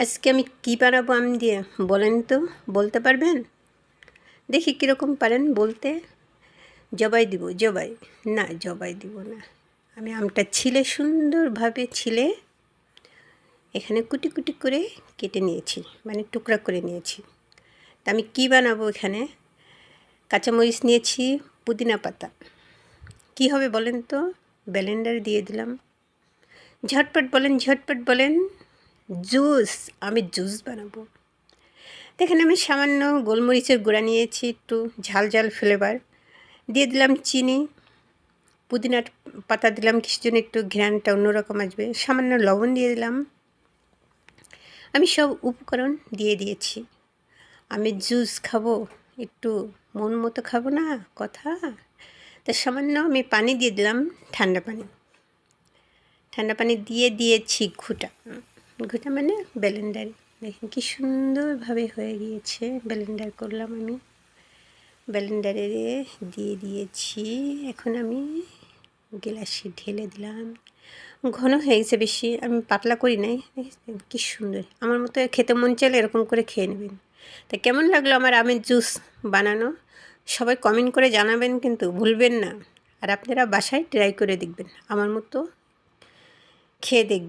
আজকে আমি কী বানাবো আম দিয়ে বলেন তো, বলতে পারবেন? দেখি কীরকম পারেন বলতে। জবাই দিব? জবাই না, জবাই দিব না। আমি আমটা ছিলে সুন্দরভাবে ছিলে এখানে কুটি কুটি করে কেটে নিয়েছি, মানে টুকরা করে নিয়েছি। তা আমি কী বানাবো এখানে? কাঁচামরিচ নিয়েছি, পুদিনা পাতা। কী হবে বলেন তো? ব্লেন্ডারে দিয়ে দিলাম। ঝটপট বলেন, ঝটপট বলেন। জুস, আমি জুস বানাবো। এখানে আমি সামান্য গোলমরিচের গুঁড়া নিয়েছি, একটু ঝাল ঝাল ফ্লেভার দিয়ে দিলাম, চিনি, পুদিনার পাতা দিলাম কিছু জন্য, একটু ঘ্রাণটা অন্যরকম আসবে, সামান্য লবণ দিয়ে দিলাম। আমি সব উপকরণ দিয়ে দিয়েছি। আমি জুস খাবো, একটু মন মতো খাবো না কথা। তা সামান্য আমি পানি দিয়ে দিলাম, ঠান্ডা পানি। ঠান্ডা পানি দিয়ে দিয়েছি ঘুটা, ঘুটা মানে ব্লেন্ডারে। দেখেন কি সুন্দরভাবে হয়ে গিয়েছে। ব্লেন্ডার করলাম আমি, ব্লেন্ডারে দিয়ে দিয়েছি। এখন আমি গ্লাসে ঢেলে দিলাম। ঘন হয়ে গেছে বেশি, আমি পাতলা করি নাই। কি সুন্দর, আমার মতো খেতে মন চাইলে এরকম করে খেয়ে নেবেন। তা কেমন লাগলো আমার আমের জুস বানানো? সবাই কমেন্ট করে জানাবেন কিন্তু ভুলবেন না। আর আপনারা বাসায় ট্রাই করে দেখবেন, আমার মতো খেয়ে দেখবেন।